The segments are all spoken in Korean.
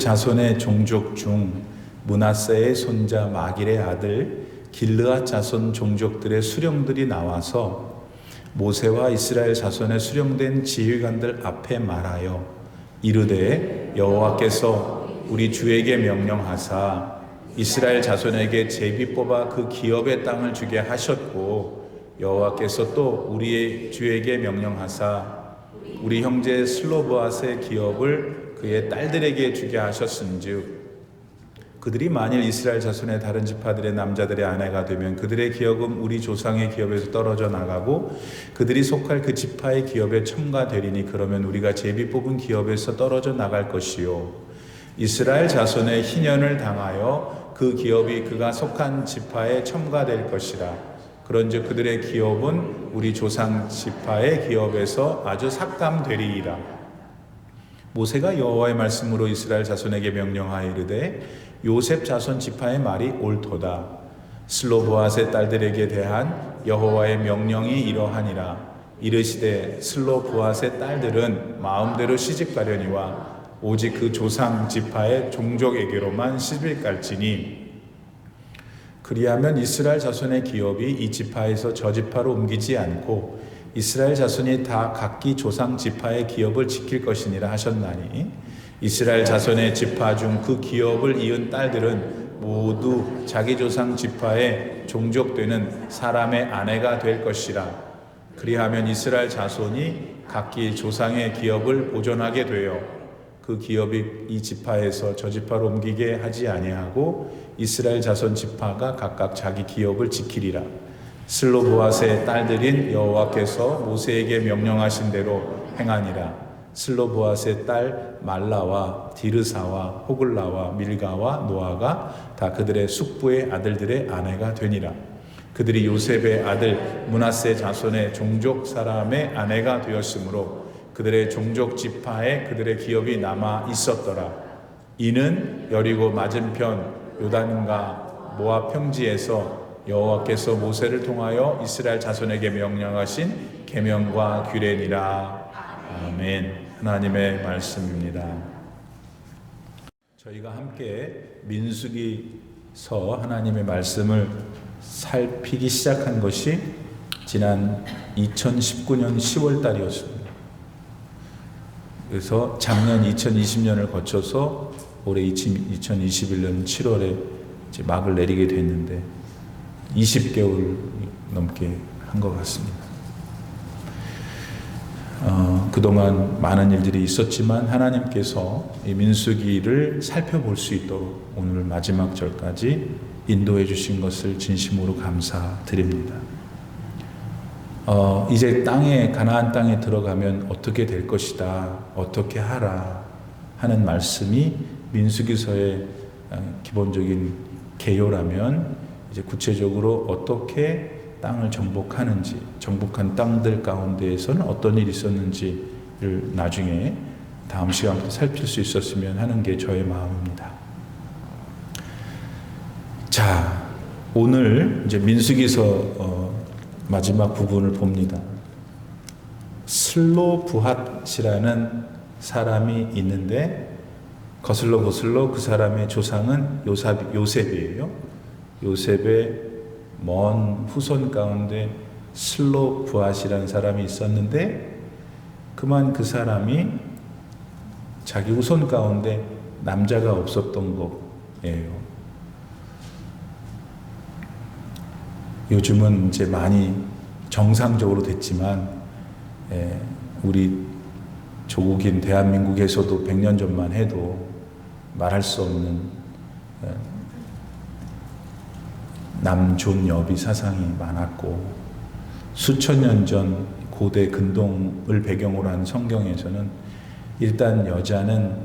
자손의 종족 중 므낫세의 손자 마길의 아들 길르앗 자손 종족들의 수령들이 나와서 모세와 이스라엘 자손의 수령된 지휘관들 앞에 말하여 이르되 여호와께서 우리 주에게 명령하사 이스라엘 자손에게 제비 뽑아 그 기업의 땅을 주게 하셨고 여호와께서 또 우리의 주에게 명령하사 우리 형제 슬로브앗의 기업을 그의 딸들에게 주게 하셨은즉 그들이 만일 이스라엘 자손의 다른 지파들의 남자들의 아내가 되면 그들의 기업은 우리 조상의 기업에서 떨어져 나가고 그들이 속할 그 지파의 기업에 첨가되리니 그러면 우리가 제비 뽑은 기업에서 떨어져 나갈 것이요 이스라엘 자손의 희년을 당하여 그 기업이 그가 속한 지파에 첨가될 것이라. 그런즉 그들의 기업은 우리 조상 지파의 기업에서 아주 삭감되리이다. 모세가 여호와의 말씀으로 이스라엘 자손에게 명령하여 이르되 요셉 자손 지파의 말이 옳도다. 슬로브앗의 딸들에게 대한 여호와의 명령이 이러하니라. 이르시되 슬로브앗의 딸들은 마음대로 시집가려니와 오직 그 조상 지파의 종족에게로만 시집갈지니 그리하면 이스라엘 자손의 기업이 이 지파에서 저 지파로 옮기지 않고 이스라엘 자손이 다 각기 조상 지파의 기업을 지킬 것이니라 하셨나니 이스라엘 자손의 지파 중 그 기업을 이은 딸들은 모두 자기 조상 지파의 종족되는 사람의 아내가 될 것이라. 그리하면 이스라엘 자손이 각기 조상의 기업을 보존하게 되어 그 기업이 이 지파에서 저 지파로 옮기게 하지 아니하고 이스라엘 자손 지파가 각각 자기 기업을 지키리라. 슬로브앗의 딸들인 여호와께서 모세에게 명령하신 대로 행하니라. 슬로브앗의 딸 말라와 디르사와 호글라와 밀가와 노아가 다 그들의 숙부의 아들들의 아내가 되니라. 그들이 요셉의 아들 므낫세 자손의 종족 사람의 아내가 되었으므로 그들의 종족 지파에 그들의 기업이 남아 있었더라. 이는 여리고 맞은편 요단과 모압 평지에서 여호와께서 모세를 통하여 이스라엘 자손에게 명령하신 계명과 규례니라. 아멘. 하나님의 말씀입니다. 저희가 함께 민수기서 하나님의 말씀을 살피기 시작한 것이 지난 2019년 10월 달이었습니다. 그래서 작년 2020년을 거쳐서 올해 2021년 7월에 이제 막을 내리게 됐는데 20개월 넘게 한 것 같습니다. 그동안 많은 일들이 있었지만 하나님께서 이 민수기를 살펴볼 수 있도록 오늘 마지막 절까지 인도해 주신 것을 진심으로 감사드립니다. 이제 가나안 땅에 들어가면 어떻게 될 것이다, 어떻게 하라 하는 말씀이 민수기서의 기본적인 개요라면 이제 구체적으로 어떻게 땅을 정복하는지, 정복한 땅들 가운데에서는 어떤 일이 있었는지를 나중에 다음 시간부터 살필 수 있었으면 하는 게 저의 마음입니다. 자, 오늘 이제 민수기서 마지막 부분을 봅니다. 슬로브앗이라는 사람이 있는데 거슬러 그 사람의 조상은 요셉이에요. 요셉의 먼 후손 가운데 슬로브앗이라는 사람이 있었는데 그만 그 사람이 자기 후손 가운데 남자가 없었던 거예요. 요즘은 이제 많이 정상적으로 됐지만 우리 조국인 대한민국에서도 100년 전만 해도 말할 수 없는 남존여비 사상이 많았고 수천 년 전 고대 근동을 배경으로 한 성경에서는 일단 여자는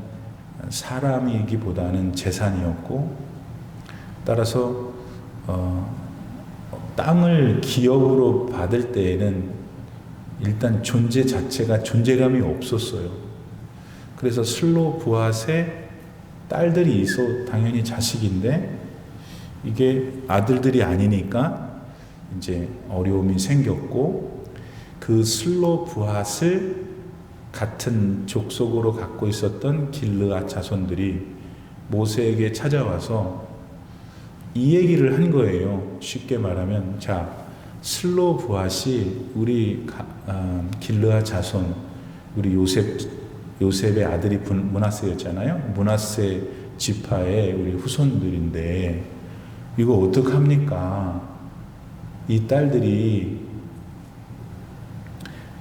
사람이기보다는 재산이었고 따라서 땅을 기업으로 받을 때에는 일단 존재 자체가 존재감이 없었어요. 그래서 슬로브앗의 딸들이 있어 당연히 자식인데 이게 아들들이 아니니까 이제 어려움이 생겼고 그 슬로브앗을 같은 족속으로 갖고 있었던 길르앗 자손들이 모세에게 찾아와서 이 얘기를 한 거예요. 쉽게 말하면, 자, 슬로브앗이 우리 길르앗 자손, 우리 요셉의 아들이 므낫세였잖아요. 므낫세 지파의 우리 후손들인데 이거 어떡합니까? 이 딸들이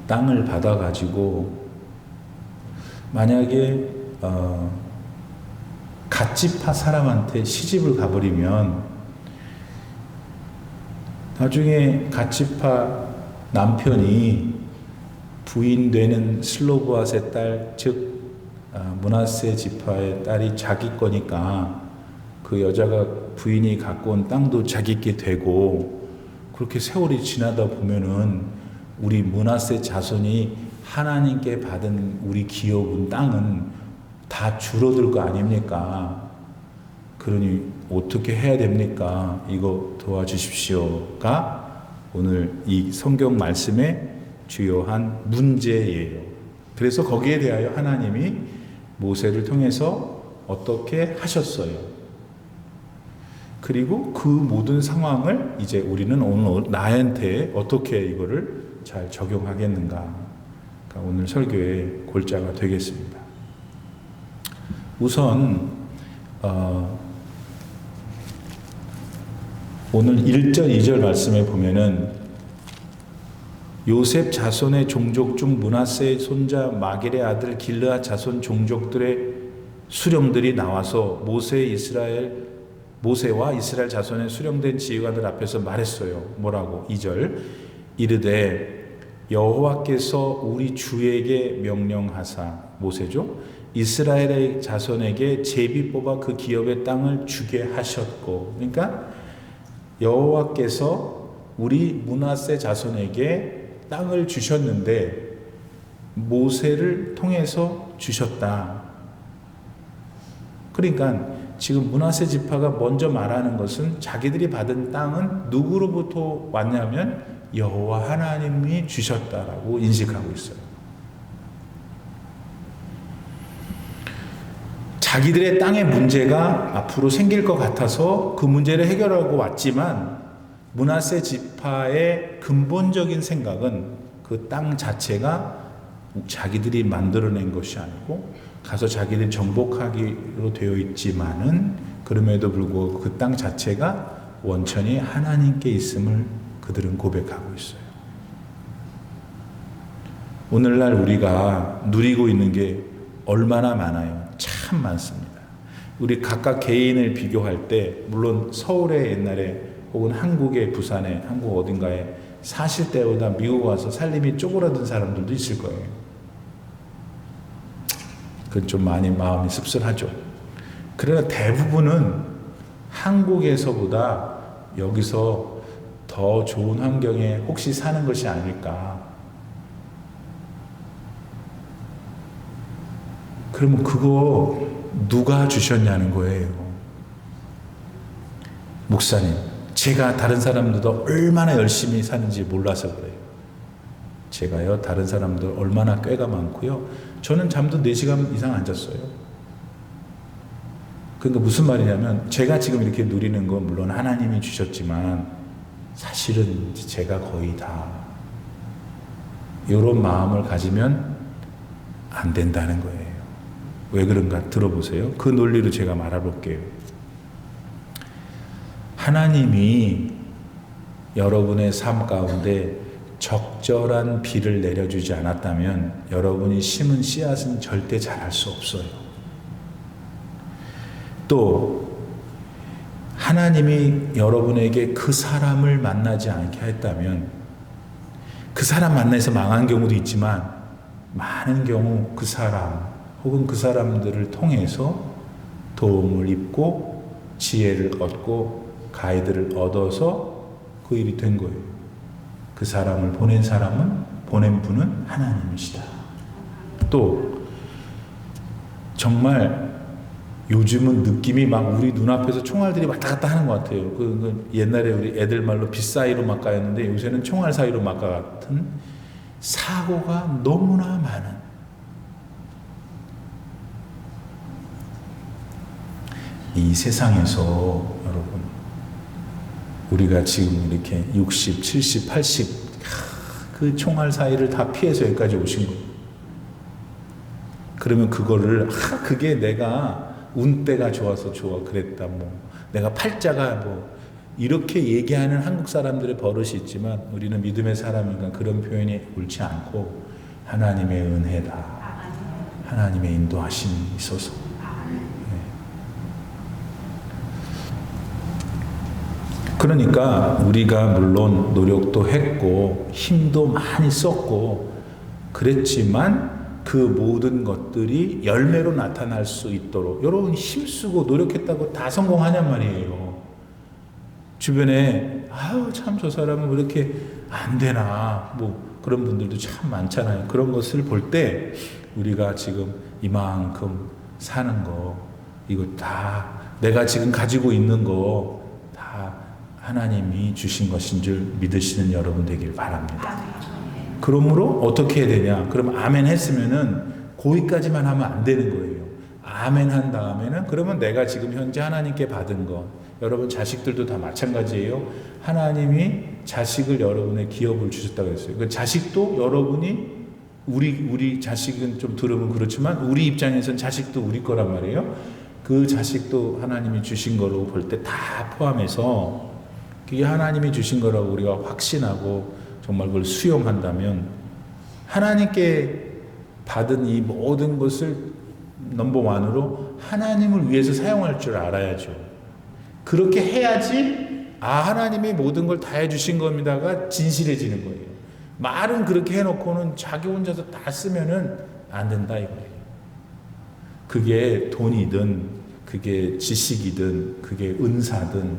땅을 받아가지고 만약에 갓지파 사람한테 시집을 가버리면 나중에 갓지파 남편이 부인 되는 슬로브앗의 딸, 즉 므낫세 지파의 딸이 자기 거니까 그 여자가 부인이 갖고 온 땅도 자기께 되고, 그렇게 세월이 지나다 보면은 우리 므낫세 자손이 하나님께 받은 우리 기업은 땅은 다 줄어들 거 아닙니까? 그러니 어떻게 해야 됩니까? 이거 도와주십시오가 오늘 이 성경 말씀의 주요한 문제예요. 그래서 거기에 대하여 하나님이 모세를 통해서 어떻게 하셨어요. 그리고 그 모든 상황을 이제 우리는 오늘 나한테 어떻게 이거를 잘 적용하겠는가. 오늘 설교의 골자가 되겠습니다. 우선 오늘 1절 2절 말씀에 보면은 요셉 자손의 종족 중 므낫세의 손자 마길의 아들 길르앗 자손 종족들의 수령들이 나와서 모세와 이스라엘 자손의 수령된 지휘관들 앞에서 말했어요. 뭐라고? 2절 이르되 여호와께서 우리 주에게 명령하사, 모세죠, 이스라엘의 자손에게 제비 뽑아 그 기업의 땅을 주게 하셨고, 그러니까 여호와께서 우리 므낫세 자손에게 땅을 주셨는데 모세를 통해서 주셨다. 그러니까 지금 므낫세 지파가 먼저 말하는 것은 자기들이 받은 땅은 누구로부터 왔냐면 여호와 하나님이 주셨다라고 인식하고 있어요. 자기들의 땅의 문제가 앞으로 생길 것 같아서 그 문제를 해결하고 왔지만 므낫세 지파의 근본적인 생각은 그 땅 자체가 자기들이 만들어낸 것이 아니고 가서 자기들이 정복하기로 되어 있지만은 그럼에도 불구하고 그 땅 자체가 원천이 하나님께 있음을 그들은 고백하고 있어요. 오늘날 우리가 누리고 있는 게 얼마나 많아요. 참 많습니다. 우리 각각 개인을 비교할 때 물론 서울에 옛날에 혹은 한국의 부산에 한국 어딘가에 사실 때보다 미국 와서 살림이 쪼그라든 사람들도 있을 거예요. 그건 좀 많이 마음이 씁쓸하죠. 그러나 대부분은 한국에서보다 여기서 더 좋은 환경에 혹시 사는 것이 아닐까. 그러면 그거 누가 주셨냐는 거예요. 목사님, 제가 다른 사람들도 얼마나 열심히 사는지 몰라서 그래요. 제가요, 다른 사람들 얼마나 꾀가 많고요. 저는 잠도 4시간 이상 안 잤어요. 그러니까 무슨 말이냐면 제가 지금 이렇게 누리는 건 물론 하나님이 주셨지만 사실은 제가 거의 다 이런 마음을 가지면 안 된다는 거예요. 왜 그런가 들어보세요. 그 논리로 제가 말해볼게요. 하나님이 여러분의 삶 가운데 적절한 비를 내려주지 않았다면 여러분이 심은 씨앗은 절대 자랄 수 없어요. 또 하나님이 여러분에게 그 사람을 만나지 않게 했다면 그 사람 만나서 망한 경우도 있지만 많은 경우 그 사람 혹은 그 사람들을 통해서 도움을 입고 지혜를 얻고 가이드를 얻어서 그 일이 된 거예요. 그 사람을 보낸 분은 하나님이시다. 또 정말 요즘은 느낌이 막 우리 눈앞에서 총알들이 왔다 갔다 하는 것 같아요. 옛날에 우리 애들 말로 빛 사이로 막가였는데 요새는 총알 사이로 막가 같은 사고가 너무나 많은. 이 세상에서 여러분 우리가 지금 이렇게 60, 70, 80 그 총알 사이를 다 피해서 여기까지 오신 거예요. 그러면 그거를 그게 내가 운때가 좋아서 좋아 그랬다 뭐 내가 팔자가 뭐 이렇게 얘기하는 한국 사람들의 버릇이 있지만 우리는 믿음의 사람이니까 그런 표현이 옳지 않고 하나님의 은혜다. 하나님의 인도하심이 있어서. 그러니까 우리가 물론 노력도 했고 힘도 많이 썼고 그랬지만 그 모든 것들이 열매로 나타날 수 있도록 여러분 힘쓰고 노력했다고 다 성공하냔 말이에요. 주변에 아유 참 저 사람은 왜 이렇게 안 되나 뭐 그런 분들도 참 많잖아요. 그런 것을 볼 때 우리가 지금 이만큼 사는 거 이거 다 내가 지금 가지고 있는 거 다 하나님이 주신 것인 줄 믿으시는 여러분 되길 바랍니다. 그러므로 어떻게 해야 되냐? 그럼 아멘 했으면은 거기까지만 하면 안 되는 거예요. 아멘 한 다음에는 그러면 내가 지금 현재 하나님께 받은 거 여러분 자식들도 다 마찬가지예요. 하나님이 자식을 여러분의 기업을 주셨다고 했어요. 그 자식도 여러분이 우리 자식은 좀 들으면 그렇지만 우리 입장에서는 자식도 우리 거란 말이에요. 그 자식도 하나님이 주신 거로 볼 때 다 포함해서 그게 하나님이 주신 거라고 우리가 확신하고 정말 그걸 수용한다면 하나님께 받은 이 모든 것을 넘버원으로 하나님을 위해서 사용할 줄 알아야죠. 그렇게 해야지 하나님이 모든 걸 다 해주신 겁니다가 진실해지는 거예요. 말은 그렇게 해놓고는 자기 혼자서 다 쓰면은 안 된다 이거예요. 그게 돈이든 그게 지식이든 그게 은사든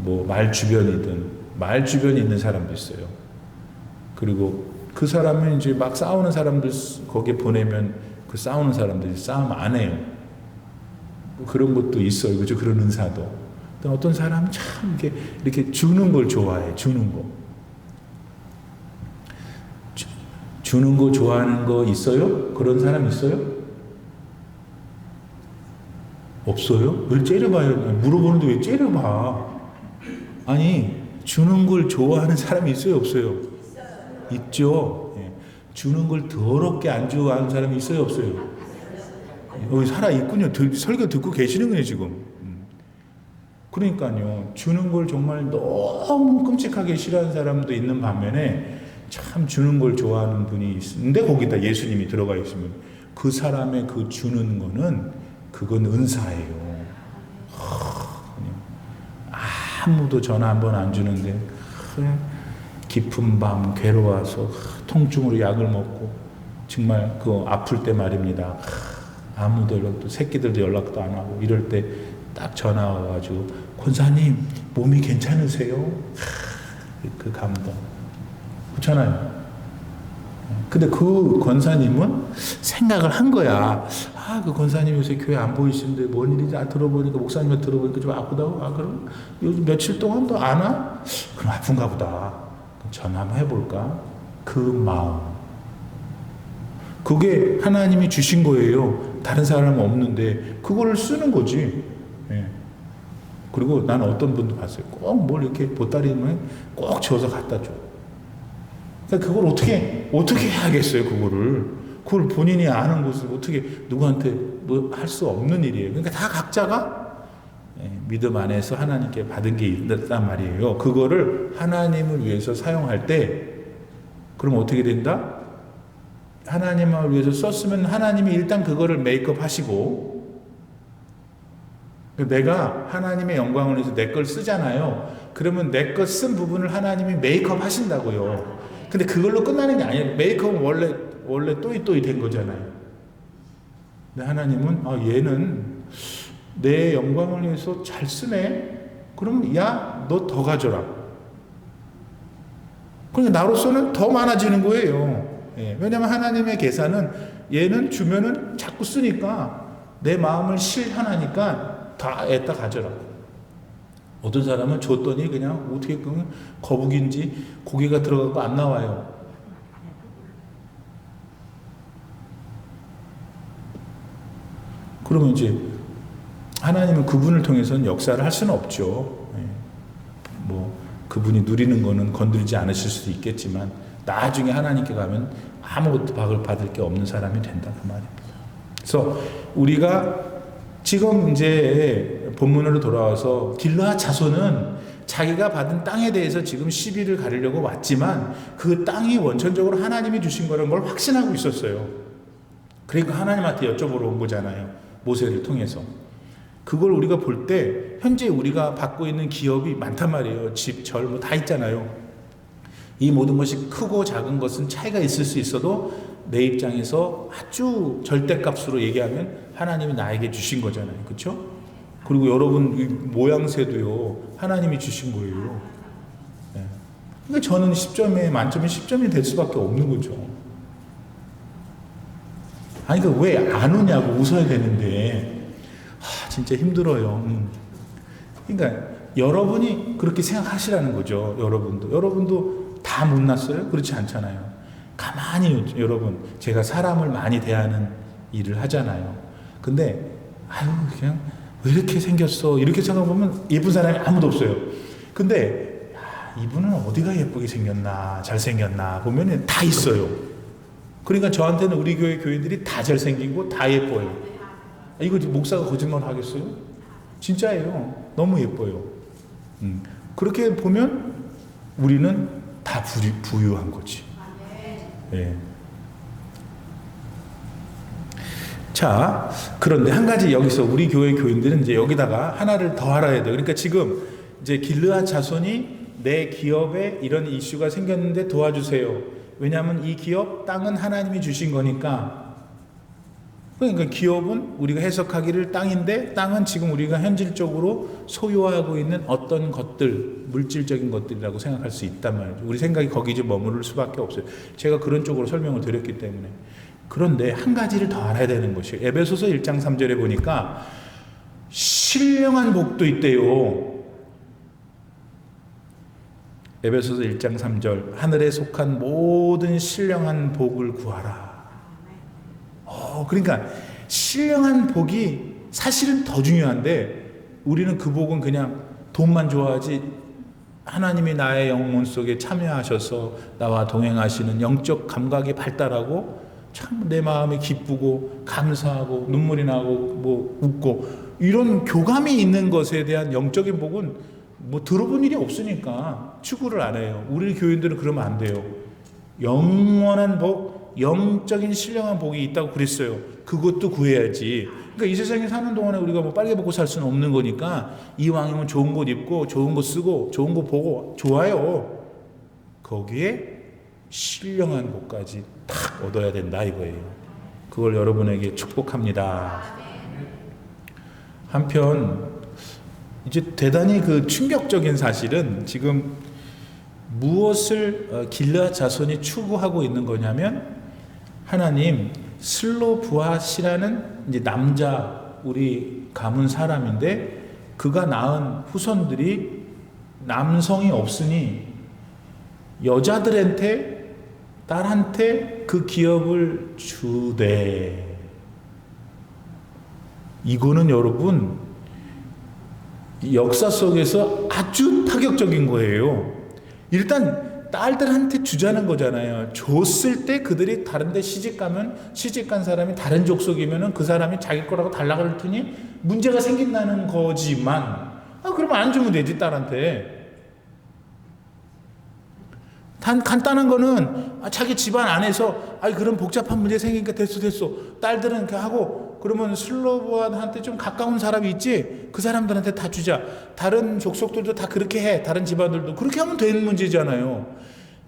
뭐 말 주변이든 말 주변에 있는 사람도 있어요. 그리고 그 사람은 이제 막 싸우는 사람들 거기에 보내면 그 싸우는 사람들이 싸움 안 해요. 그런 것도 있어요. 그죠? 그런 은사도. 어떤 사람은 참 이렇게 주는 걸 좋아해. 주는 거. 주는 거 좋아하는 거 있어요? 그런 사람 있어요? 없어요? 왜 째려봐요? 물어보는데 왜 째려봐? 아니 주는 걸 좋아하는 사람이 있어요? 없어요? 있죠. 예. 주는 걸 더럽게 안 좋아하는 사람이 있어요? 없어요? 여기 살아있군요. 설교 듣고 계시는 거예요 지금. 그러니까요. 주는 걸 정말 너무 끔찍하게 싫어하는 사람도 있는 반면에 참 주는 걸 좋아하는 분이 있는데 거기다 예수님이 들어가 있으면 그 사람의 그 주는 거는 그건 은사예요. 아무도 전화 한 번 안 주는데 깊은 밤 괴로워서 통증으로 약을 먹고 정말 그 아플 때 말입니다. 아무도 연락도 새끼들도 연락도 안 하고 이럴 때 딱 전화 와가지고 권사님 몸이 괜찮으세요? 그 감동 그렇잖아요. 근데 그 권사님은 생각을 한 거야. 그 권사님 요새 교회 안 보이시는데 뭔 일인지 들어보니까 목사님한테 들어보니까 좀 아프다고. 그럼 요즘 며칠 동안 또 안 와? 그럼 아픈가 보다. 그럼 전화 한번 해볼까? 그 마음. 그게 하나님이 주신 거예요. 다른 사람은 없는데 그거를 쓰는 거지. 예. 그리고 나는 어떤 분도 봤어요. 꼭 뭘 이렇게 보따리면 꼭 지어서 갖다 줘. 그러니까 그걸 어떻게 해야겠어요, 그걸 본인이 아는 것을 어떻게 누구한테 뭐 할 수 없는 일이에요. 그러니까 다 각자가 믿음 안에서 하나님께 받은 게 있단 말이에요. 그거를 하나님을 위해서 사용할 때 그럼 어떻게 된다? 하나님을 위해서 썼으면 하나님이 일단 그거를 메이크업 하시고 내가 하나님의 영광을 위해서 내 걸 쓰잖아요. 그러면 내 거 쓴 부분을 하나님이 메이크업 하신다고요. 근데 그걸로 끝나는 게 아니에요. 메이크업은 원래 또이 된 거잖아요. 근데 하나님은 얘는 내 영광을 위해서 잘 쓰네. 그러면 너 더 가져라. 그러니까 나로서는 더 많아지는 거예요. 왜냐하면 하나님의 계산은 얘는 주면은 자꾸 쓰니까 내 마음을 실현하니까 다 애따 가져라. 어떤 사람은 줬더니 그냥 어떻게 거북인지 고기가 들어가고 안 나와요. 그러면 이제 하나님은 그분을 통해서는 역사를 할 수는 없죠. 예. 뭐 그분이 누리는 거는 건드리지 않으실 수도 있겠지만 나중에 하나님께 가면 아무것도 받을 게 없는 사람이 된다 그 말입니다. 그래서 우리가 지금 이제 본문으로 돌아와서 길르앗 자손은 자기가 받은 땅에 대해서 지금 시비를 가리려고 왔지만 그 땅이 원천적으로 하나님이 주신 거라는 걸 확신하고 있었어요. 그러니까 하나님한테 여쭤보러 온 거잖아요. 모세를 통해서. 그걸 우리가 볼 때 현재 우리가 받고 있는 기업이 많단 말이에요. 집, 절 뭐 다 있잖아요. 이 모든 것이 크고 작은 것은 차이가 있을 수 있어도 내 입장에서 아주 절대값으로 얘기하면 하나님이 나에게 주신 거잖아요. 그렇죠? 그리고 여러분 모양새도요. 하나님이 주신 거예요. 네. 그러니까 저는 10점에 만점에 10점이 될 수밖에 없는 거죠. 아니 그 왜 안 오냐고 웃어야 되는데 진짜 힘들어요. 그러니까 여러분이 그렇게 생각하시라는 거죠. 여러분도 다 못났어요? 그렇지 않잖아요. 가만히 여러분 제가 사람을 많이 대하는 일을 하잖아요. 근데 아유 그냥 왜 이렇게 생겼어? 이렇게 생각해보면 예쁜 사람이 아무도 없어요. 근데 이분은 어디가 예쁘게 생겼나 잘생겼나 보면 다 있어요. 그러니까 저한테는 우리 교회 교인들이 다 잘생기고 다 예뻐요. 이거 목사가 거짓말 하겠어요? 진짜예요. 너무 예뻐요. 그렇게 보면 우리는 다 부유한 거지. 예. 자, 그런데 한 가지 여기서 우리 교회 교인들은 이제 여기다가 하나를 더 알아야 돼요. 그러니까 지금 이제 길르앗 자손이 내 기업에 이런 이슈가 생겼는데 도와주세요. 왜냐하면 이 기업 땅은 하나님이 주신 거니까. 그러니까 기업은 우리가 해석하기를 땅인데 땅은 지금 우리가 현실적으로 소유하고 있는 어떤 것들, 물질적인 것들이라고 생각할 수 있단 말이죠. 우리 생각이 거기 이제 머무를 수밖에 없어요. 제가 그런 쪽으로 설명을 드렸기 때문에. 그런데 한 가지를 더 알아야 되는 것이에요. 에베소서 1장 3절에 보니까 신령한 복도 있대요. 에베소서 1장 3절 하늘에 속한 모든 신령한 복을 구하라. 그러니까 신령한 복이 사실은 더 중요한데 우리는 그 복은 그냥 돈만 좋아하지 하나님이 나의 영혼 속에 참여하셔서 나와 동행하시는 영적 감각이 발달하고 참 내 마음이 기쁘고 감사하고 눈물이 나고 뭐 웃고 이런 교감이 있는 것에 대한 영적인 복은 뭐 들어본 일이 없으니까 추구를 안 해요. 우리 교인들은 그러면 안 돼요. 영원한 복, 영적인 신령한 복이 있다고 그랬어요. 그것도 구해야지. 그러니까 이 세상에 사는 동안에 우리가 뭐 빨개 먹고 살 수는 없는 거니까 이왕이면 좋은 곳 입고 좋은 거 쓰고 좋은 거 보고 좋아요. 거기에 신령한 복까지 탁 얻어야 된다 이거예요. 그걸 여러분에게 축복합니다. 한편 이제 대단히 그 충격적인 사실은 지금 무엇을 길르앗 자손이 추구하고 있는 거냐면 하나님 슬로브앗이라는 이제 남자 우리 가문 사람인데 그가 낳은 후손들이 남성이 없으니 여자들한테 딸한테 그 기업을 주되. 이거는 여러분 역사 속에서 아주 파격적인 거예요. 일단 딸들한테 주자는 거잖아요. 줬을 때 그들이 다른 데 시집가면 시집간 사람이 다른 족속이면 그 사람이 자기 거라고 달라고 할 테니 문제가 생긴다는 거지만 그러면 안 주면 되지 딸한테. 간단한 거는 자기 집안 안에서 그런 복잡한 문제 생기니까 됐어 딸들은 이렇게 하고 그러면 슬로브한테 좀 가까운 사람이 있지 그 사람들한테 다 주자. 다른 족속들도 다 그렇게 해. 다른 집안들도 그렇게 하면 되는 문제잖아요.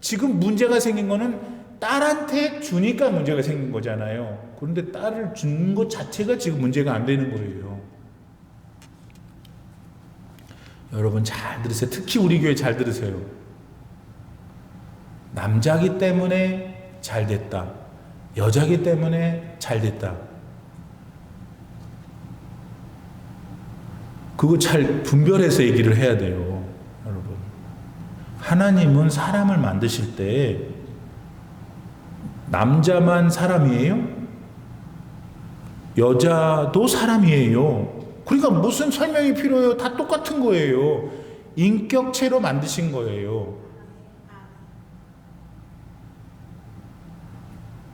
지금 문제가 생긴 거는 딸한테 주니까 문제가 생긴 거잖아요. 그런데 딸을 준 것 자체가 지금 문제가 안 되는 거예요. 여러분 잘 들으세요. 특히 우리 교회 잘 들으세요. 남자기 때문에 잘 됐다. 여자기 때문에 잘 됐다. 그거 잘 분별해서 얘기를 해야 돼요. 여러분. 하나님은 사람을 만드실 때 남자만 사람이에요? 여자도 사람이에요. 그러니까 무슨 설명이 필요해요? 다 똑같은 거예요. 인격체로 만드신 거예요.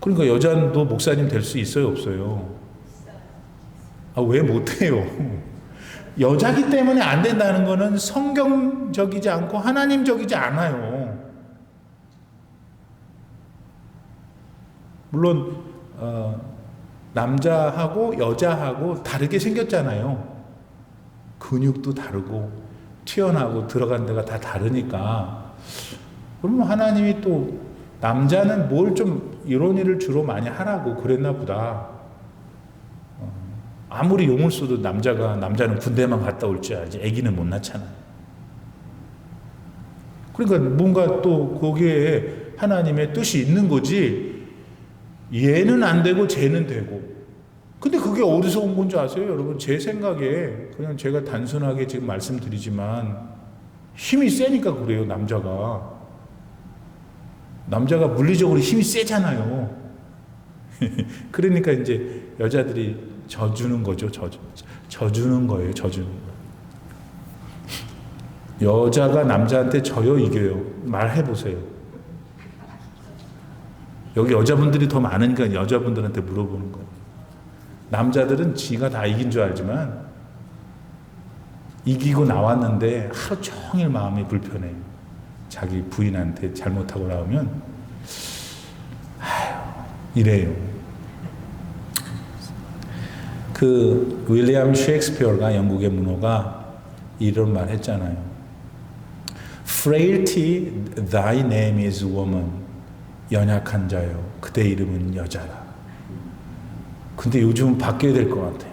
그러니까 여자도 목사님 될 수 있어요, 없어요? 왜 못해요? 여자기 때문에 안 된다는 거는 성경적이지 않고 하나님적이지 않아요. 물론 남자하고 여자하고 다르게 생겼잖아요. 근육도 다르고 튀어나오고 들어간 데가 다 다르니까. 그러면 하나님이 또 남자는 뭘 좀 이런 일을 주로 많이 하라고 그랬나 보다. 아무리 용을 써도 남자는 군대만 갔다 올 줄 알지 아기는 못 낳잖아. 그러니까 뭔가 또 거기에 하나님의 뜻이 있는 거지. 얘는 안 되고 쟤는 되고. 근데 그게 어디서 온 건지 아세요? 여러분 제 생각에 그냥 제가 단순하게 지금 말씀드리지만 힘이 세니까 그래요. 남자가 물리적으로 힘이 세잖아요. 그러니까 이제 여자들이 져주는 거죠. 져주는 거예요. 져주는 거. 여자가 남자한테 져요, 이겨요? 말해보세요. 여기 여자분들이 더 많으니까 여자분들한테 물어보는 거예요. 남자들은 지가 다 이긴 줄 알지만 이기고 나왔는데 하루 종일 마음이 불편해요. 자기 부인한테 잘못하고 나오면 이래요. 그 윌리엄 셰익스피어가 영국의 문호가 이런 말 했잖아요. Frailty, thy name is woman. 연약한 자요, 그대 이름은 여자라. 근데 요즘은 바뀌어야 될 것 같아.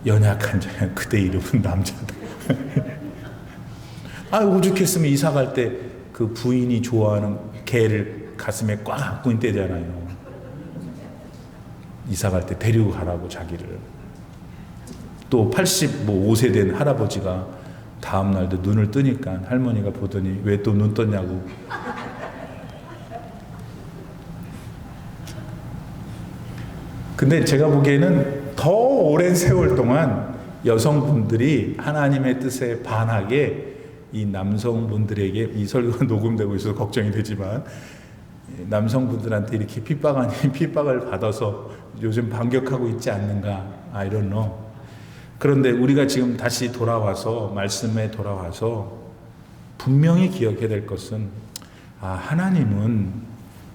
연약한 자요, 그대 이름은 남자다. 오죽했으면 이사 갈 때 그 부인이 좋아하는 개를 가슴에 꽉 안고 있는 때잖아요. 이사 갈 때 데리고 가라고 자기를. 또 85세 된 할아버지가 다음 날도 눈을 뜨니까 할머니가 보더니 왜 또 눈 떴냐고. 근데 제가 보기에는 더 오랜 세월 동안 여성분들이 하나님의 뜻에 반하게 이 남성분들에게, 이 설교가 녹음되고 있어서 걱정이 되지만 남성분들한테 이렇게 핍박 아닌 핍박을 받아서 요즘 반격하고 있지 않는가. I don't know. 그런데 우리가 지금 다시 돌아와서 말씀에 돌아와서 분명히 기억해야 될 것은 하나님은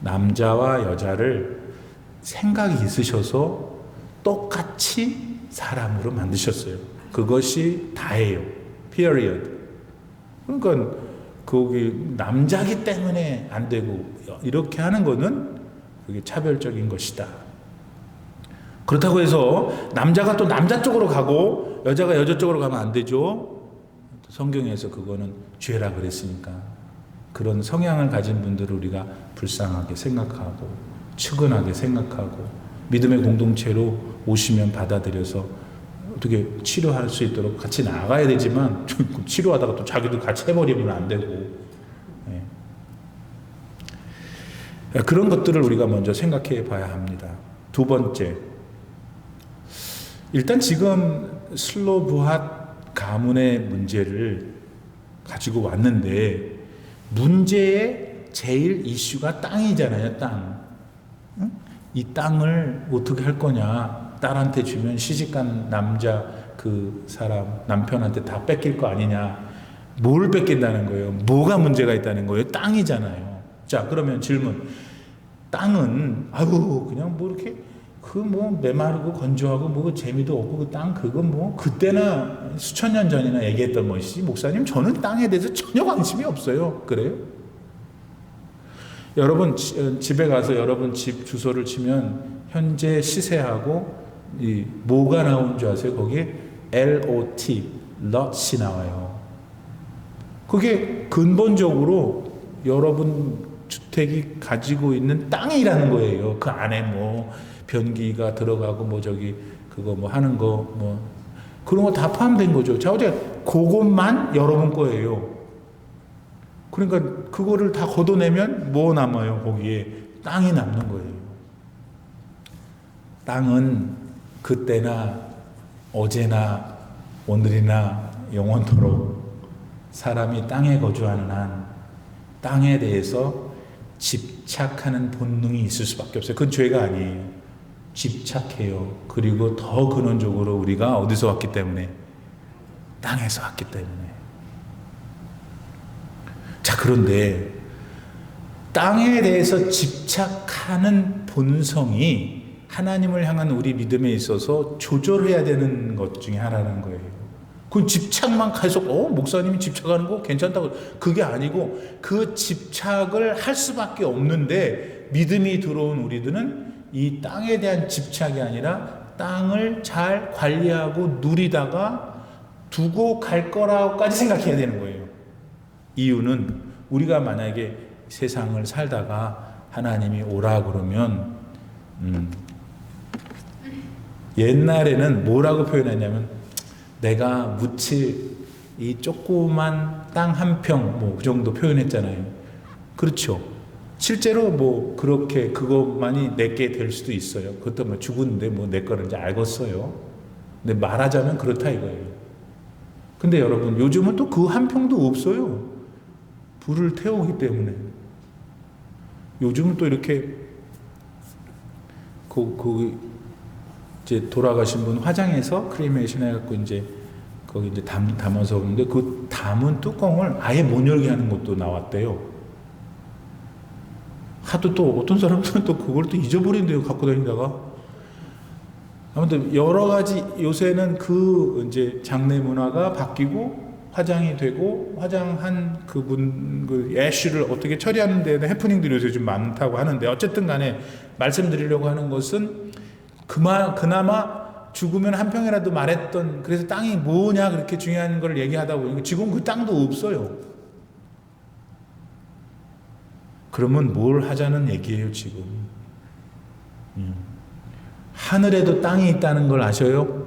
남자와 여자를 생각이 있으셔서 똑같이 사람으로 만드셨어요. 그것이 다예요. period. 그러니까 거기 남자기 때문에 안 되고 이렇게 하는 거는 그게 차별적인 것이다. 그렇다고 해서 남자가 또 남자 쪽으로 가고 여자가 여자 쪽으로 가면 안 되죠. 성경에서 그거는 죄라 그랬으니까 그런 성향을 가진 분들을 우리가 불쌍하게 생각하고 측은하게 생각하고 믿음의 공동체로 오시면 받아들여서 어떻게 치료할 수 있도록 같이 나가야 되지만 치료하다가 또 자기도 같이 해버리면 안 되고. 그런 것들을 우리가 먼저 생각해 봐야 합니다. 두 번째, 일단 지금 슬로브핫 가문의 문제를 가지고 왔는데 문제의 제일 이슈가 땅이잖아요. 땅. 이 땅을 어떻게 할 거냐. 딸한테 주면 시집간 남자 그 사람 남편한테 다 뺏길 거 아니냐. 뭘 뺏긴다는 거예요? 뭐가 문제가 있다는 거예요? 땅이잖아요. 자, 그러면 질문. 땅은 그냥 뭐 이렇게 그 뭐 메마르고 건조하고 뭐 재미도 없고 그 땅 그건 뭐 그때나 수천 년 전이나 얘기했던 것이지. 목사님 저는 땅에 대해서 전혀 관심이 없어요. 그래요? 여러분 집에 가서 여러분 집 주소를 치면 현재 시세하고 이 뭐가 나온 줄 아세요? 거기에 LOT, lot이 나와요. 그게 근본적으로 여러분 주택이 가지고 있는 땅이라는 거예요. 그 안에 뭐 변기가 들어가고 뭐 저기 그거 뭐 하는 거 뭐 그런 거 다 포함된 거죠. 자, 어제 그것만 여러분 거예요. 그러니까 그거를 다 걷어내면 뭐 남아요? 거기에 땅이 남는 거예요. 땅은 그때나 어제나 오늘이나 영원토록 사람이 땅에 거주하는 한 땅에 대해서 집착하는 본능이 있을 수밖에 없어요. 그건 죄가 아니에요. 집착해요. 그리고 더 근원적으로 우리가 어디서 왔기 때문에? 땅에서 왔기 때문에. 자, 그런데 땅에 대해서 집착하는 본성이 하나님을 향한 우리 믿음에 있어서 조절해야 되는 것 중에 하나라는 거예요. 그 집착만 계속 목사님이 집착하는 거 괜찮다고, 그게 아니고 그 집착을 할 수밖에 없는데, 믿음이 들어온 우리들은 이 땅에 대한 집착이 아니라 땅을 잘 관리하고 누리다가 두고 갈 거라고까지 생각해야 되는 거예요. 이유는 우리가 만약에 세상을 살다가 하나님이 오라 그러면 옛날에는 뭐라고 표현했냐면, 내가 묻힐 이 조그만 땅 한 평 뭐 그 정도 표현했잖아요. 그렇죠. 실제로 뭐 그렇게 그것만이 내게 될 수도 있어요. 그것도 뭐 죽었는데 뭐 내 거를 이제 알겠어요. 근데 말하자면 그렇다 이거예요. 근데 여러분, 요즘은 또 그 한 평도 없어요. 불을 태우기 때문에. 요즘은 또 이렇게 이제 돌아가신 분 화장해서 크리메이션 해갖고 이제 거기 이제 담아서 오는데, 그 담은 뚜껑을 아예 못 열게 하는 것도 나왔대요. 하도 또 어떤 사람들은 또 그걸 또 잊어버린대요, 갖고 다니다가. 아무튼 여러 가지 요새는 그 이제 장례 문화가 바뀌고 화장이 되고, 화장한 그분 그 애쉬를 어떻게 처리하는 데는 해프닝들이 요새 좀 많다고 하는데, 어쨌든 간에 말씀드리려고 하는 것은 그나마 죽으면 한 평이라도 말했던, 그래서 땅이 뭐냐 그렇게 중요한 걸 얘기하다 보니까 지금 그 땅도 없어요. 그러면 뭘 하자는 얘기예요 지금. 하늘에도 땅이 있다는 걸 아셔요?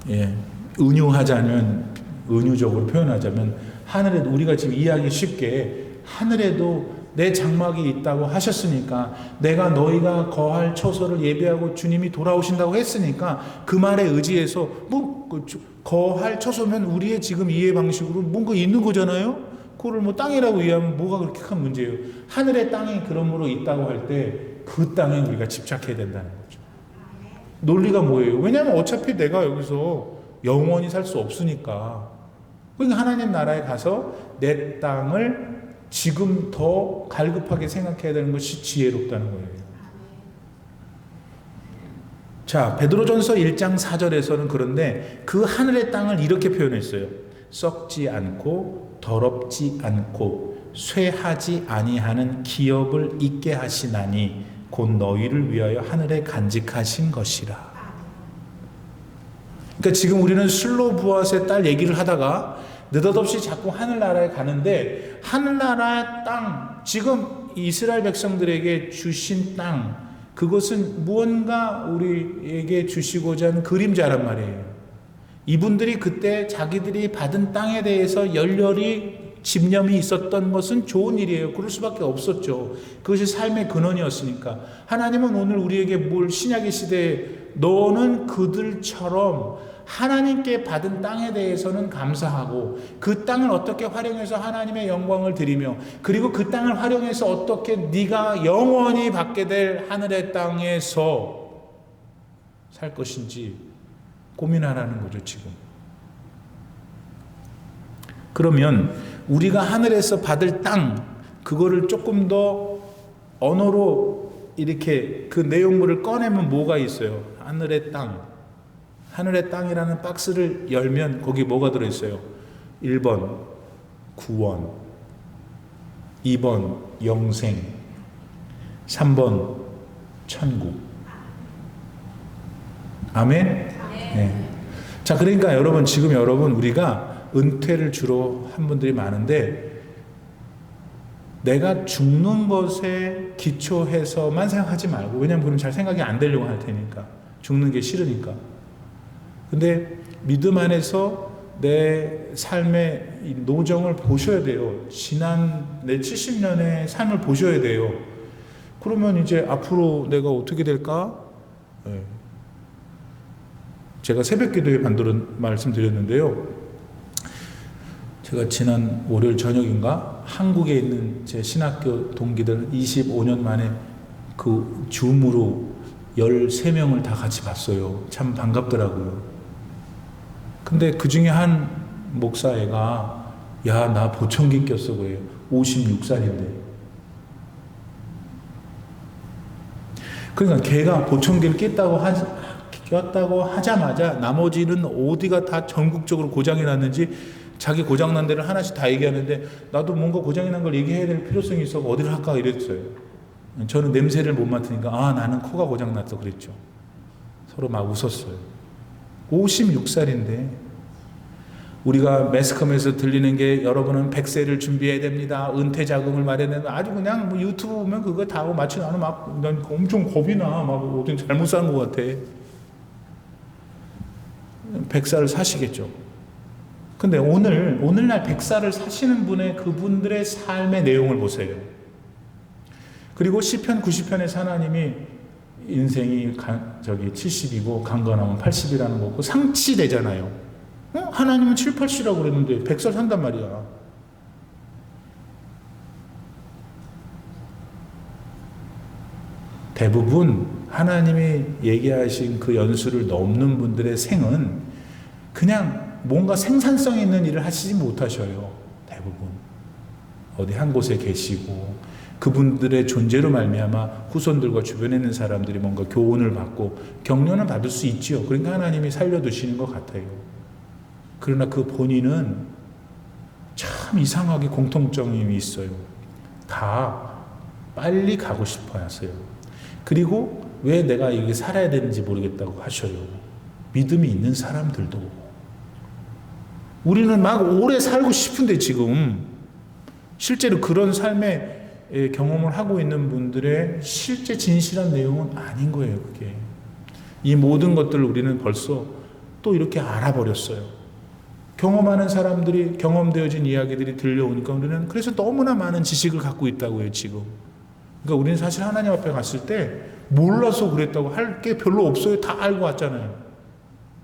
예, 은유적으로 표현하자면, 하늘에도, 우리가 지금 이해하기 쉽게 하늘에도 내 장막이 있다고 하셨으니까, 내가 너희가 거할 처소를 예비하고 주님이 돌아오신다고 했으니까, 그 말에 의지해서 거할 처소면 우리의 지금 이해 방식으로 뭔가 있는 거잖아요. 그거를 뭐 땅이라고 이해하면 뭐가 그렇게 큰 문제예요. 하늘의 땅이 그러므로 있다고 할 때 그 땅에 우리가 집착해야 된다는 거죠. 논리가 뭐예요? 왜냐하면 어차피 내가 여기서 영원히 살 수 없으니까. 그러니까 하나님 나라에 가서 내 땅을 지금 더 갈급하게 생각해야 되는 것이 지혜롭다는 거예요. 자, 베드로전서 1장 4절에서는 그런데 그 하늘의 땅을 이렇게 표현했어요. 썩지 않고 더럽지 않고 쇠하지 아니하는 기업을 있게 하시나니 곧 너희를 위하여 하늘에 간직하신 것이라. 그러니까 지금 우리는 슬로브앗의 딸 얘기를 하다가 느닷없이 자꾸 하늘나라에 가는데, 하늘나라의 땅, 지금 이스라엘 백성들에게 주신 땅, 그것은 무언가 우리에게 주시고자 하는 그림자란 말이에요. 이분들이 그때 자기들이 받은 땅에 대해서 열렬히 집념이 있었던 것은 좋은 일이에요. 그럴 수밖에 없었죠. 그것이 삶의 근원이었으니까. 하나님은 오늘 우리에게 신약의 시대에 너는 그들처럼 하나님께 받은 땅에 대해서는 감사하고, 그 땅을 어떻게 활용해서 하나님의 영광을 드리며, 그리고 그 땅을 활용해서 어떻게 네가 영원히 받게 될 하늘의 땅에서 살 것인지 고민하라는 거죠 지금. 그러면 우리가 하늘에서 받을 땅, 그거를 조금 더 언어로 이렇게 그 내용물을 꺼내면 뭐가 있어요? 하늘의 땅. 하늘의 땅이라는 박스를 열면 거기 뭐가 들어있어요? 1번 구원, 2번 영생, 3번 천국. 아멘? 네. 자, 그러니까 여러분, 지금 우리가 은퇴를 주로 한 분들이 많은데, 내가 죽는 것에 기초해서만 생각하지 말고, 왜냐면 그럼 잘 생각이 안 되려고 할 테니까, 죽는 게 싫으니까. 근데 믿음 안에서 내 삶의 노정을 보셔야 돼요. 지난 내 70년의 삶을 보셔야 돼요. 그러면 이제 앞으로 내가 어떻게 될까? 네. 제가 새벽기도에 말씀드렸는데요. 제가 지난 월요일 저녁인가 한국에 있는 제 신학교 동기들 25년 만에 그 줌으로 13명을 다 같이 봤어요. 참 반갑더라고요. 근데 그 중에 한 목사애가 야, 나 보청기 꼈어 그래요. 56살인데. 그러니까 걔가 보청기를 꼈다고 하자마자 나머지는 어디가 다 전국적으로 고장이 났는지 자기 고장난 데를 하나씩 다 얘기하는데 나도 뭔가 고장이 난 걸 얘기해야 될 필요성이 있어 어디를 할까 이랬어요. 저는 냄새를 못 맡으니까 나는 코가 고장났어 그랬죠. 서로 막 웃었어요. 56살인데 우리가 매스컴에서 들리는 게 여러분은 100세를 준비해야 됩니다. 은퇴 자금을 마련해야 아주 그냥 뭐 유튜브 보면 그거 다 하고 마치 나는 막 난 엄청 겁이 나. 막 어디 잘못 산 것 같아. 100살을 사시겠죠. 근데 오늘날 100살을 사시는 그분들의 삶의 내용을 보세요. 그리고 시편 90편에서 하나님이 인생이 70이고 강건하면 80이라는 거고 상치되잖아요. 하나님은 7, 80이라고 그랬는데 100살 산단 말이야. 대부분 하나님이 얘기하신 그 연수를 넘는 분들의 생은 그냥 뭔가 생산성 있는 일을 하시지 못하셔요. 대부분 어디 한 곳에 계시고 그분들의 존재로 말미암아 후손들과 주변에 있는 사람들이 뭔가 교훈을 받고 격려는 받을 수 있지요. 그러니까 하나님이 살려두시는 것 같아요. 그러나 그 본인은 참 이상하게 공통점이 있어요. 다 빨리 가고 싶어 하세요. 그리고 왜 내가 여기 살아야 되는지 모르겠다고 하셔요. 믿음이 있는 사람들도. 우리는 막 오래 살고 싶은데 지금 실제로 그런 삶의 경험을 하고 있는 분들의 실제 진실한 내용은 아닌 거예요. 그게 이 모든 것들을 우리는 벌써 또 이렇게 알아버렸어요. 경험하는 사람들이 경험되어진 이야기들이 들려오니까 우리는 그래서 너무나 많은 지식을 갖고 있다고요. 지금 그러니까 우리는 사실 하나님 앞에 갔을 때 몰라서 그랬다고 할 게 별로 없어요. 다 알고 왔잖아요.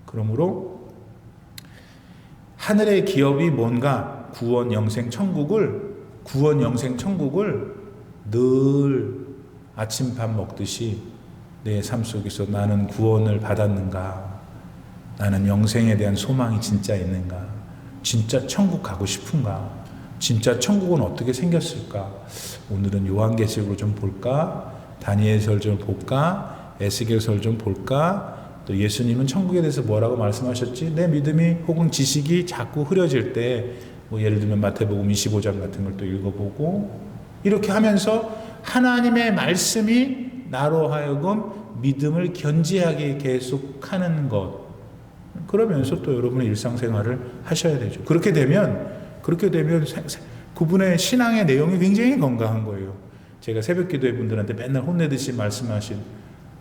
그러므로 하늘의 기업이 뭔가 구원 영생 천국을 늘 아침밥 먹듯이 내 삶 속에서 나는 구원을 받았는가? 나는 영생에 대한 소망이 진짜 있는가? 진짜 천국 가고 싶은가? 진짜 천국은 어떻게 생겼을까? 오늘은 요한계시록을 좀 볼까? 다니엘서를 좀 볼까? 에스겔서를 좀 볼까? 또 예수님은 천국에 대해서 뭐라고 말씀하셨지? 내 믿음이 혹은 지식이 자꾸 흐려질 때 뭐 예를 들면 마태복음 25장 같은 걸 또 읽어보고 이렇게 하면서 하나님의 말씀이 나로 하여금 믿음을 견지하게 계속하는 것. 그러면서 또 여러분의 일상생활을 하셔야 되죠. 그렇게 되면 그분의 신앙의 내용이 굉장히 건강한 거예요. 제가 새벽기도회 분들한테 맨날 혼내듯이 말씀하신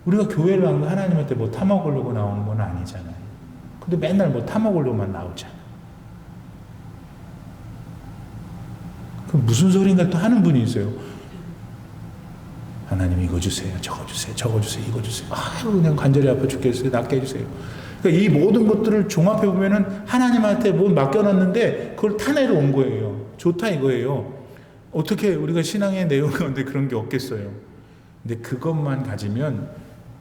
우리가 교회를 한 거 하나님한테 뭐 타먹으려고 나오는 건 아니잖아요. 근데 맨날 뭐 타먹으려고만 나오잖아요. 그럼 무슨 소리인가 또 하는 분이 있어요. 하나님 이거 주세요, 저거 주세요, 이거 주세요. 그냥 관절이 아파 죽겠어요. 낫게 해주세요. 그러니까 이 모든 것들을 종합해 보면은 하나님한테 뭘 맡겨놨는데 그걸 타내러 온 거예요. 좋다 이거예요. 어떻게 우리가 신앙의 내용 가운데 그런 게 없겠어요. 근데 그것만 가지면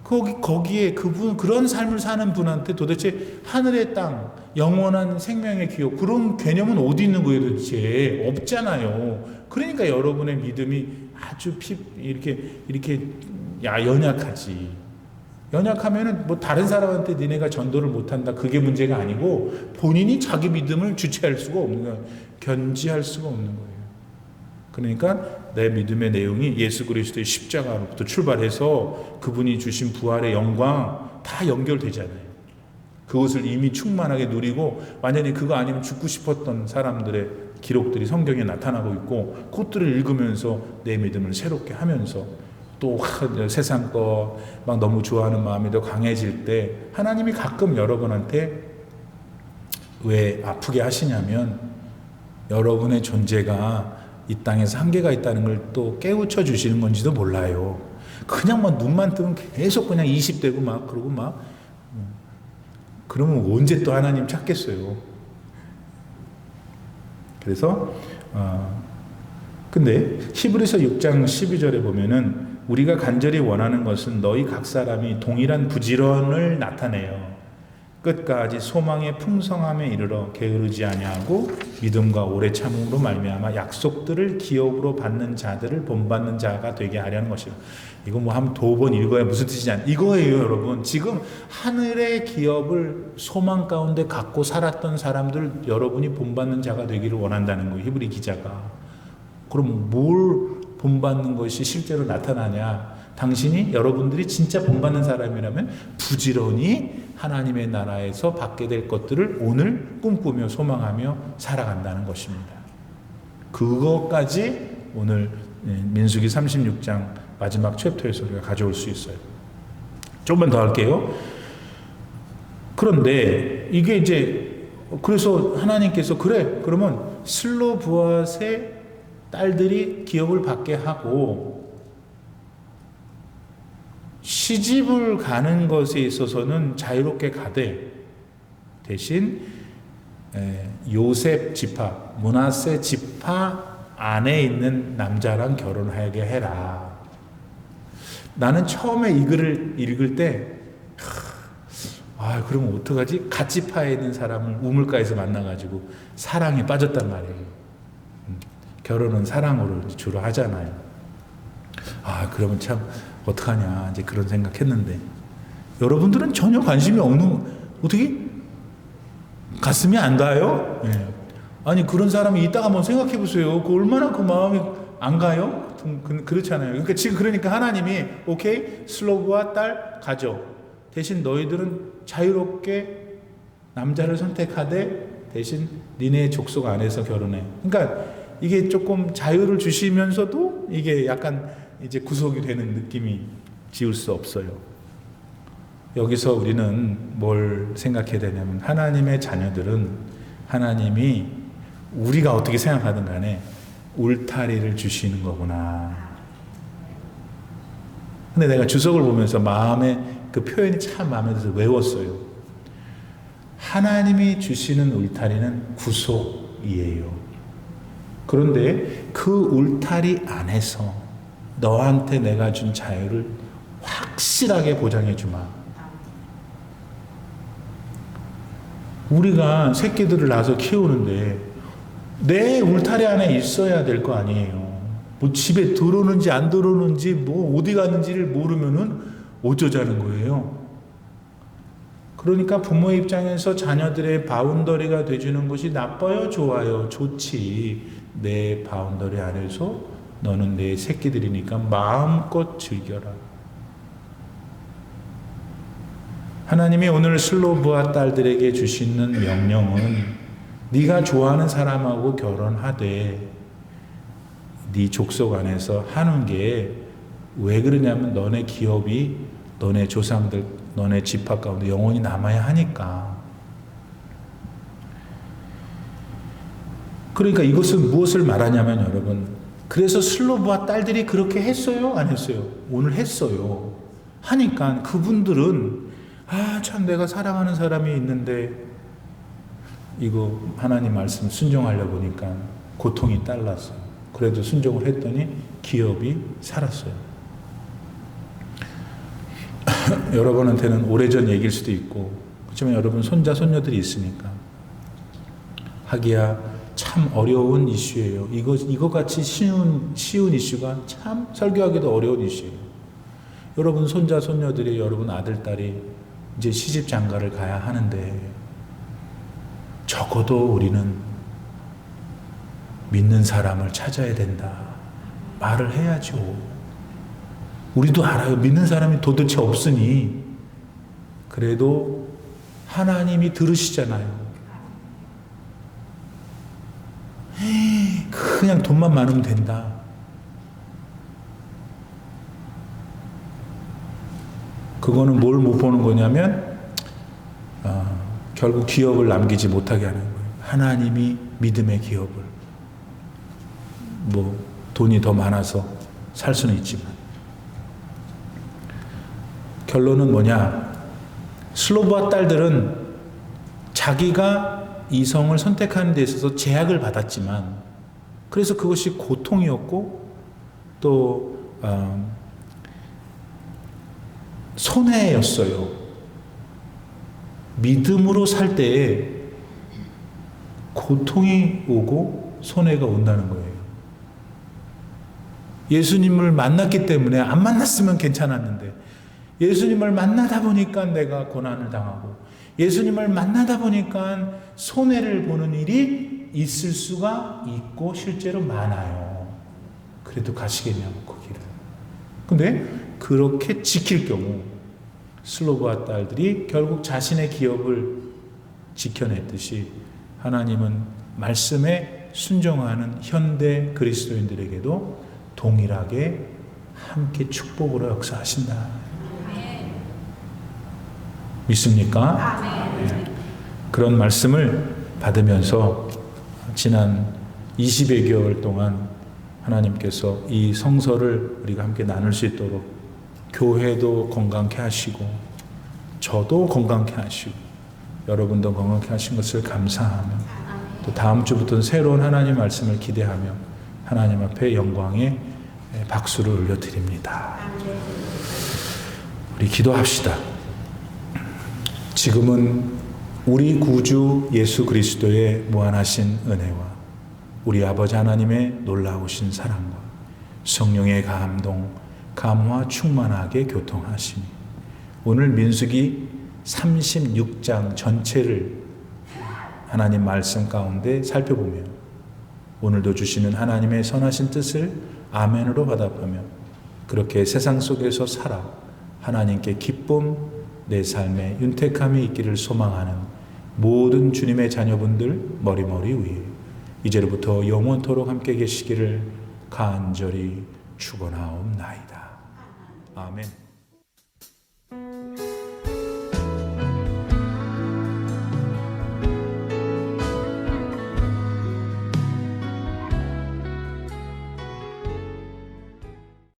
거기에 그런 삶을 사는 분한테 도대체 하늘의 땅, 영원한 생명의 기업 그런 개념은 어디 있는 거예요 도대체? 없잖아요. 그러니까 여러분의 믿음이 아주 이렇게 연약하지. 연약하면은 뭐 다른 사람한테 니네가 전도를 못한다 그게 문제가 아니고 본인이 자기 믿음을 주체할 수가 없는 거예요. 견지할 수가 없는 거예요. 그러니까 내 믿음의 내용이 예수 그리스도의 십자가로부터 출발해서 그분이 주신 부활의 영광 다 연결되잖아요. 그것을 이미 충만하게 누리고 완전히 그거 아니면 죽고 싶었던 사람들의 기록들이 성경에 나타나고 있고 그것들을 읽으면서 내 믿음을 새롭게 하면서 또 세상 거 막 너무 좋아하는 마음이 더 강해질 때 하나님이 가끔 여러분한테 왜 아프게 하시냐면 여러분의 존재가 이 땅에서 한계가 있다는 걸 또 깨우쳐 주시는 건지도 몰라요. 그냥 막 눈만 뜨면 계속 그냥 20대고 막 그러고 막 그러면 언제 또 하나님 찾겠어요? 그래서 근데 히브리서 6장 12절에 보면은 우리가 간절히 원하는 것은 너희 각 사람이 동일한 부지런을 나타내어 끝까지 소망의 풍성함에 이르러 게으르지 아니하고 믿음과 오래 참음으로 말미암아 약속들을 기업으로 받는 자들을 본받는 자가 되게 하려는 것이라. 이거 뭐 한 두 번 읽어야 무슨 뜻이냐 이거예요, 여러분. 지금 하늘의 기업을 소망 가운데 갖고 살았던 사람들 여러분이 본받는 자가 되기를 원한다는 거예요, 히브리 기자가. 그럼 뭘 본받는 것이 실제로 나타나냐? 당신이 여러분들이 진짜 본받는 사람이라면 부지런히 하나님의 나라에서 받게 될 것들을 오늘 꿈꾸며 소망하며 살아간다는 것입니다. 그것까지 오늘 민수기 36장 마지막 챕터에서 우리가 가져올 수 있어요. 조금만 더 할게요. 그런데 이게 이제 그래서 하나님께서 그래 그러면 슬로브앗의 딸들이 기업을 받게 하고 시집을 가는 것에 있어서는 자유롭게 가되 대신 요셉 지파, 므낫세 지파 안에 있는 남자랑 결혼하게 해라. 나는 처음에 이 글을 읽을 때 그럼 어떡하지? 갓지파에 있는 사람을 우물가에서 만나가지고 사랑에 빠졌단 말이에요. 결혼은 사랑으로 주로 하잖아요. 그러면 참 어떡하냐 이제 그런 생각했는데 여러분들은 전혀 관심이 없는 어떻게 가슴이 안 가요? 네. 아니 그런 사람이 있다가 한번 생각해 보세요. 그 얼마나 그 마음이 안 가요? 그렇잖아요. 그러니까 지금 그러니까 하나님이 오케이 슬로브와 딸 가져. 대신 너희들은 자유롭게 남자를 선택하되 대신 니네 족속 안에서 결혼해. 그러니까 이게 조금 자유를 주시면서도 이게 약간 이제 구속이 되는 느낌이 지울 수 없어요. 여기서 우리는 뭘 생각해야 되냐면 하나님의 자녀들은 하나님이 우리가 어떻게 생각하든 간에 울타리를 주시는 거구나. 근데 내가 주석을 보면서 마음에 그 표현이 참 마음에 들어서 외웠어요. 하나님이 주시는 울타리는 구속이에요. 그런데 그 울타리 안에서 너한테 내가 준 자유를 확실하게 보장해 주마. 우리가 새끼들을 낳아서 키우는데 내 울타리 안에 있어야 될 거 아니에요. 뭐 집에 들어오는지 안 들어오는지 뭐 어디 갔는지를 모르면은 어쩌자는 거예요. 그러니까 부모 입장에서 자녀들의 바운더리가 돼주는 것이 나빠요, 좋아요? 좋지. 내 바운더리 안에서 너는 내 새끼들이니까 마음껏 즐겨라. 하나님이 오늘 슬로브와 딸들에게 주시는 명령은 네가 좋아하는 사람하고 결혼하되 네 족속 안에서 하는 게 왜 그러냐면 너네 기업이 너네 조상들 너네 집합 가운데 영원히 남아야 하니까. 그러니까 이것은 무엇을 말하냐면 여러분, 그래서 슬로브와 딸들이 그렇게 했어요? 안 했어요? 오늘 했어요. 하니까 그분들은 참 내가 사랑하는 사람이 있는데 이거 하나님 말씀 순종하려고 보니까 고통이 딸랐어요. 그래도 순종을 했더니 기업이 살았어요. 여러분한테는 오래전 얘기일 수도 있고 그렇지만 여러분 손자 손녀들이 있으니까 하기야 참 어려운 이슈예요. 이거같이 쉬운 이슈가 참 설교하기도 어려운 이슈예요. 여러분 손자 손녀들이 여러분 아들 딸이 이제 시집 장가를 가야 하는데 적어도 우리는 믿는 사람을 찾아야 된다 말을 해야죠. 우리도 알아요. 믿는 사람이 도대체 없으니 그래도 하나님이 들으시잖아요. 그냥 돈만 많으면 된다. 그거는 뭘 못 보는 거냐면 결국 기업을 남기지 못하게 하는 거예요. 하나님이 믿음의 기업을 뭐 돈이 더 많아서 살 수는 있지만 결론은 뭐냐? 슬로브와 딸들은 자기가 이성을 선택하는 데 있어서 제약을 받았지만 그래서 그것이 고통이었고 또 손해였어요. 믿음으로 살 때에 고통이 오고 손해가 온다는 거예요. 예수님을 만났기 때문에 안 만났으면 괜찮았는데 예수님을 만나다 보니까 내가 고난을 당하고 예수님을 만나다 보니까 손해를 보는 일이 있을 수가 있고 실제로 많아요. 그래도 가시겠냐고 그 길을. 근데 그렇게 지킬 경우 슬로브아 딸들이 결국 자신의 기업을 지켜냈듯이 하나님은 말씀에 순종하는 현대 그리스도인들에게도 동일하게 함께 축복으로 역사하신다. 믿습니까? 네. 그런 말씀을 받으면서 지난 20여 개월 동안 하나님께서 이 성서를 우리가 함께 나눌 수 있도록 교회도 건강케 하시고 저도 건강케 하시고 여러분도 건강케 하신 것을 감사하며 또 다음 주부터는 새로운 하나님 말씀을 기대하며 하나님 앞에 영광의 박수를 올려드립니다. 우리 기도합시다. 지금은 우리 구주 예수 그리스도의 무한하신 은혜와 우리 아버지 하나님의 놀라우신 사랑과 성령의 감동, 감화 충만하게 교통하시니 오늘 민수기 36장 전체를 하나님 말씀 가운데 살펴보며 오늘도 주시는 하나님의 선하신 뜻을 아멘으로 화답하며 그렇게 세상 속에서 살아 하나님께 기쁨, 내 삶에 윤택함이 있기를 소망하는 모든 주님의 자녀분들 머리머리 위에 이제로부터 영원토록 함께 계시기를 간절히 축원하옵나이다. 아멘.